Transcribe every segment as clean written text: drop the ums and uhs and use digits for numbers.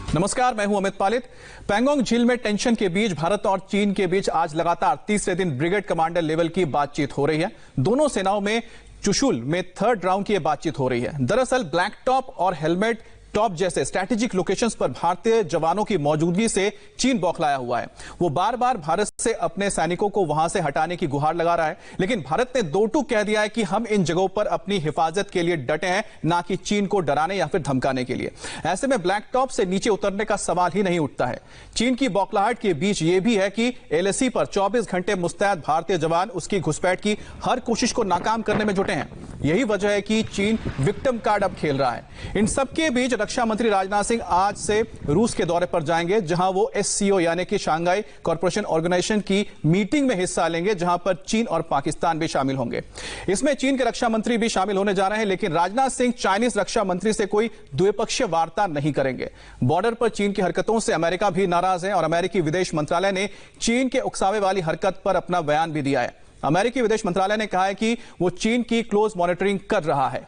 नमस्कार, मैं हूं अमित पालित। पैंगोंग झील में टेंशन के बीच भारत और चीन के बीच आज लगातार तीसरे दिन ब्रिगेड कमांडर लेवल की बातचीत हो रही है। दोनों सेनाओं में चुशुल में थर्ड राउंड की बातचीत हो रही है। दरअसल ब्लैक टॉप और हेलमेट टॉप जैसे स्ट्रैटेजिक लोकेशंस पर भारतीय जवानों की मौजूदगी से चीन बौखलाया हुआ है। वो बार बार भारत से अपने सैनिकों को वहां से हटाने की गुहार लगा रहा है, लेकिन भारत ने दो टूक कह दिया है कि हम इन जगहों पर अपनी हिफाजत के लिए डटे हैं, ना कि चीन को डराने या फिर धमकाने के लिए। ऐसे में ब्लैक टॉप से नीचे उतरने का सवाल ही नहीं उठता है। चीन की बौखलाहट के बीच यह भी है कि एलएसी पर 24 घंटे मुस्तैद भारतीय जवान उसकी घुसपैठ की हर कोशिश को नाकाम करने में जुटे हैं। यही वजह है कि चीन विक्टिम कार्ड अब खेल रहा है। इन सबके बीच रक्षा मंत्री राजनाथ सिंह आज से रूस के दौरे पर जाएंगे, जहां वो एससीओ यानी कि शंघाई कोऑपरेशन ऑर्गेनाइजेशन की मीटिंग में हिस्सा लेंगे, जहां पर चीन और पाकिस्तान भी शामिल होंगे। इसमें चीन के रक्षा मंत्री भी शामिल होने जा रहे हैं, लेकिन राजनाथ सिंह चाइनीज रक्षा मंत्री से कोई द्विपक्षीय वार्ता नहीं करेंगे। बॉर्डर पर चीन की हरकतों से अमेरिका भी नाराज है और अमेरिकी विदेश मंत्रालय ने चीन के उकसावे वाली हरकत पर अपना बयान भी दिया है। अमेरिकी विदेश मंत्रालय ने कहा है कि वो चीन की क्लोज मॉनिटरिंग कर रहा है।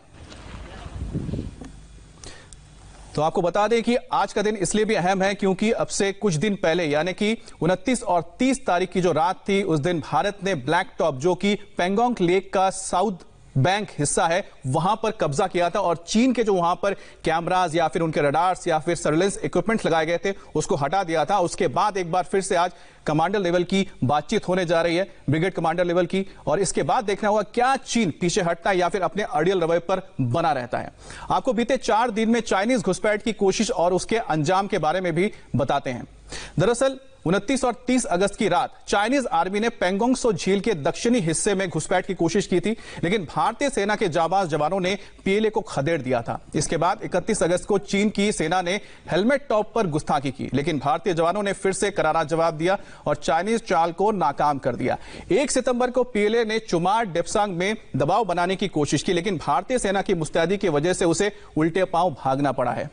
तो आपको बता दें कि आज का दिन इसलिए भी अहम है क्योंकि अब से कुछ दिन पहले यानी कि 29 और 30 तारीख की जो रात थी, उस दिन भारत ने ब्लैक टॉप, जो कि पैंगोंग लेक का साउथ बैंक हिस्सा है, वहां पर कब्जा किया था और चीन के जो वहां पर कैमरास या फिर उनके रडार्स या फिर सर्वेलेंस इक्विपमेंट लगाए गए थे, उसको हटा दिया था। उसके बाद एक बार फिर से आज कमांडर लेवल की बातचीत होने जा रही है, ब्रिगेड कमांडर लेवल की, और इसके बाद देखना होगा क्या चीन पीछे हटता है या फिर अपने अड़ियल रवैये पर बना रहता है। आपको बीते 4 दिन में चाइनीज घुसपैठ की कोशिश और उसके अंजाम के बारे में भी बताते हैं। दरअसल 29 और 30 अगस्त की रात चाइनीज आर्मी ने पैंगोंग त्सो झील के दक्षिणी हिस्से में घुसपैठ की कोशिश की थी, लेकिन भारतीय सेना के जाबाज जवानों ने पीएलए को खदेड़ दिया था। इसके बाद 31 अगस्त को चीन की सेना ने हेलमेट टॉप पर गुस्ताखी की, लेकिन भारतीय जवानों ने फिर से करारा जवाब दिया और चाइनीज चाल को नाकाम कर दिया। 1 सितंबर को पीएलए ने चुमार डेप्सांग में दबाव बनाने की कोशिश की, लेकिन भारतीय सेना की मुस्तैदी की वजह से उसे उल्टे पांव भागना पड़ा है।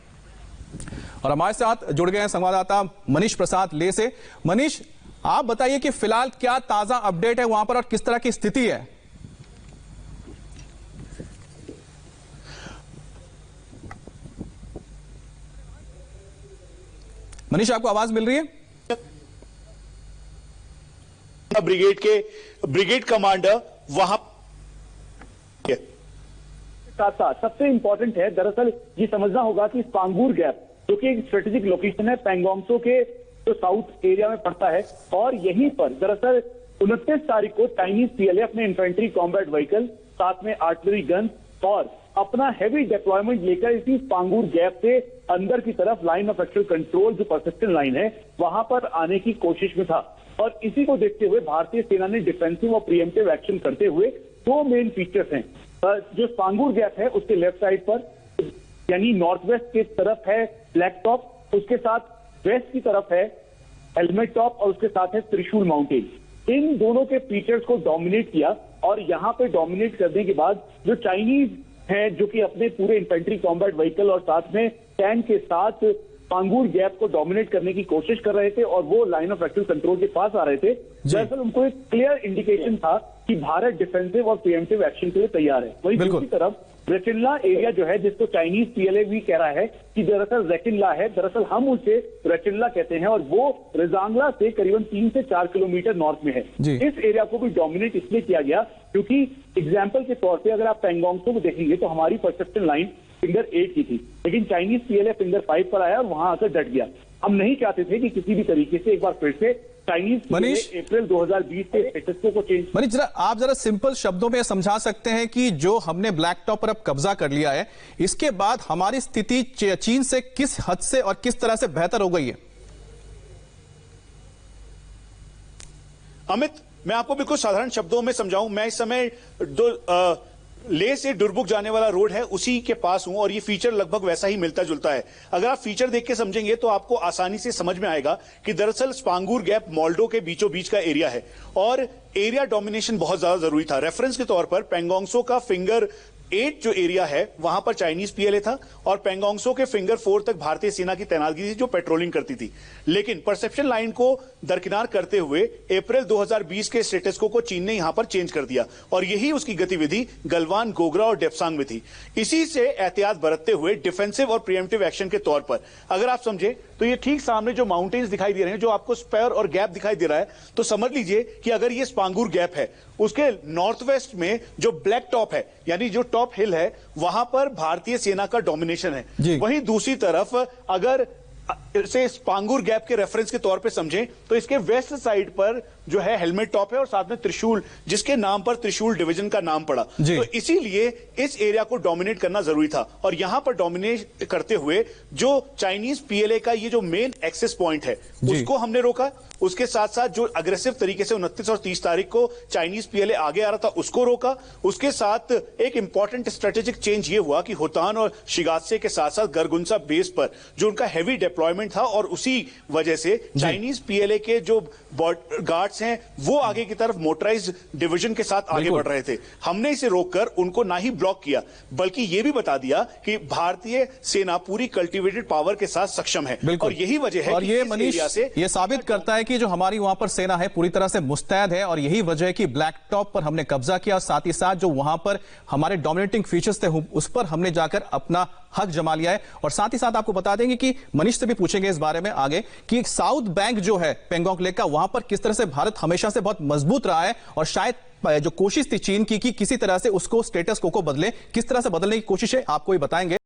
और हमारे साथ जुड़ गए हैं संवाददाता मनीष प्रसाद ले से। मनीष, आप बताइए कि फिलहाल क्या ताजा अपडेट है वहां पर और किस तरह की स्थिति है? मनीष, आपको आवाज मिल रही है? ब्रिगेड के ब्रिगेड कमांडर वहां साथ सबसे इंपॉर्टेंट है, दरअसल ये समझना होगा कि पांगूर गैप, जो कि एक स्ट्रेटेजिक लोकेशन है, पैंगोंग त्सो के जो साउथ एरिया में पड़ता है, और यहीं पर दरअसल 29 तारीख को चाइनीज पीएलए अपने इन्फेंट्री कॉम्बैट व्हीकल, साथ में आर्टिलरी गन और अपना हैवी डिप्लॉयमेंट लेकर इसी पांगूर गैप से अंदर की तरफ लाइन ऑफ एक्चुअल कंट्रोल, जो परसिस्टेंट लाइन है, वहां पर आने की कोशिश में था। और इसी को देखते हुए भारतीय सेना ने डिफेंसिव और प्रीएम्प्टिव एक्शन करते हुए 2 मेन फीचर्स हैं। जो पांगूर गैप है उसके लेफ्ट साइड पर यानी नॉर्थ वेस्ट की तरफ है ब्लैक टॉप, उसके साथ वेस्ट की तरफ है हेलमेट टॉप और उसके साथ है त्रिशूल माउंटेन। इन दोनों के फीचर्स को डोमिनेट किया और यहां पे डोमिनेट करने के बाद जो चाइनीज हैं, जो कि अपने पूरे इन्फेंट्री कॉम्बैट व्हीकल और साथ में टैंक के साथ पांगूर गैप को डोमिनेट करने की कोशिश कर रहे थे और वो लाइन ऑफ एक्चुअल कंट्रोल के पास आ रहे थे। दरअसल उनको एक क्लियर इंडिकेशन था कि भारत डिफेंसिव और प्रीएम्प्टिव एक्शन के लिए तैयार है। वहीं दूसरी तरफ रेटिनला एरिया जो है, जिसको चाइनीज पीएलए भी कह रहा है कि दरअसल रेटिनला है, दरअसल हम उसे रेटिनला कहते हैं, और वो रिजांगला से करीबन 3 से 4 किलोमीटर नॉर्थ में है। इस एरिया को भी डोमिनेट इसलिए किया गया क्योंकि एग्जाम्पल के तौर पर अगर आप पैंगोंग त्सो को देखेंगे तो हमारी परसेप्शन लाइन फिंगर 8 की थी, लेकिन चाइनीज पीएलए फिंगर 5 पर आया और वहां आकर डट गया। हम नहीं चाहते थे कि किसी भी तरीके से एक बार फिर से चाइनीज अप्रैल 2020 के स्टेटस को चेंज। मनीष, आप जरा सिंपल शब्दों में समझा सकते हैं कि जो हमने ब्लैक टॉप पर अब कब्जा कर लिया है, इसके बाद हमारी स्थिति चीन से किस हद से और किस तरह से बेहतर हो गई है? अमित, मैं आपको बिल्कुल साधारण शब्दों में समझाऊं। मैं इस समय ले से डुरबुक जाने वाला रोड है, उसी के पास हूं और ये फीचर लगभग वैसा ही मिलता जुलता है। अगर आप फीचर देख के समझेंगे तो आपको आसानी से समझ में आएगा कि दरअसल पांगूर गैप मोल्डो के बीचों बीच का एरिया है और एरिया डोमिनेशन बहुत ज्यादा जरूरी था। रेफरेंस के तौर पर पैंगोंग त्सो का फिंगर 8 जो एरिया है वहां पर चाइनीज पीएलए था और पैंगोंग त्सो के फिंगर 4 तक भारतीय सेना की तैनातगी थी जो पेट्रोलिंग करती थी। लेकिन परसेप्शन लाइन को दरकिनार करते हुए अप्रैल 2020 के स्टेटस को चीन ने यहां पर चेंज कर दिया और यही उसकी गतिविधि गलवान, गोगरा और डेप्सांग में थी। इसी से एहतियात बरतते हुए डिफेंसिव और प्रिएम्प्टिव एक्शन के तौर पर अगर आप समझे तो ये ठीक सामने जो माउंटेन्स दिखाई दे रहे हैं, जो आपको स्पेयर और गैप दिखाई दे रहा है, तो समझ लीजिए कि अगर ये स्पांगुर गैप है उसके नॉर्थ वेस्ट में जो ब्लैक टॉप है यानी जो टॉप हिल है वहां पर भारतीय सेना का डोमिनेशन है। वहीं दूसरी तरफ अगर इसे स्पांगुर गैप के रेफरेंस के तौर पे समझें तो इसके वेस्ट साइड पर जो है हेलमेट टॉप है और साथ में त्रिशूल, जिसके नाम पर त्रिशूल डिवीजन का नाम पड़ा। तो इसीलिए इस एरिया को डोमिनेट करना जरूरी था और यहां पर डोमिनेट करते हुए जो चाइनीज पीएलए का ये जो मेन एक्सेस पॉइंट है उसको हमने रोका। उसके साथ साथ जो अग्रेसिव तरीके से 29 और 30 तारीख को चाइनीज पीएलए आगे आ रहा था उसको रोका। उसके साथ एक इंपॉर्टेंट स्ट्रेटेजिक चेंज ये हुआ कि होतान और शिगात्से के साथ साथ गरगुंसा बेस पर जो उनका हैवी डिप्लॉयमेंट था और उसी वजह से चाइनीज पीएलए के जो गार्ड्स हैं वो आगे की तरफ मोटराइज्ड डिवीजन के साथ आगे बढ़ रहे थे। हमने इसे रोककर उनको ना ही ब्लॉक किया बल्कि यह भी बता दिया कि भारतीय सेना पूरी कल्टीवेटेड पावर के साथ सक्षम है और यही वजह है और कि ये मनीष ये साबित करता है कि जो हमारी वहां पर सेना है पूरी तरह से मुस्तैद है और यही वजह है कि ब्लैक टॉप पर हमने कब्जा किया और साथ ही साथ जो वहां पर हमारे डोमिनेटिंग फीचर्स थे उस पर हमने जाकर अपना हक जमा लिया है। और साथ ही साथ आपको बता देंगे कि मनीष से भी पूछेंगे इस बारे में आगे कि साउथ बैंक जो है पेंगोंग लेक का वहां पर किस तरह से भारत हमेशा से बहुत मजबूत रहा है और शायद जो कोशिश थी चीन की कि किसी तरह से उसको स्टेटस को बदले, किस तरह से बदलने की कोशिश है आपको ही बताएंगे।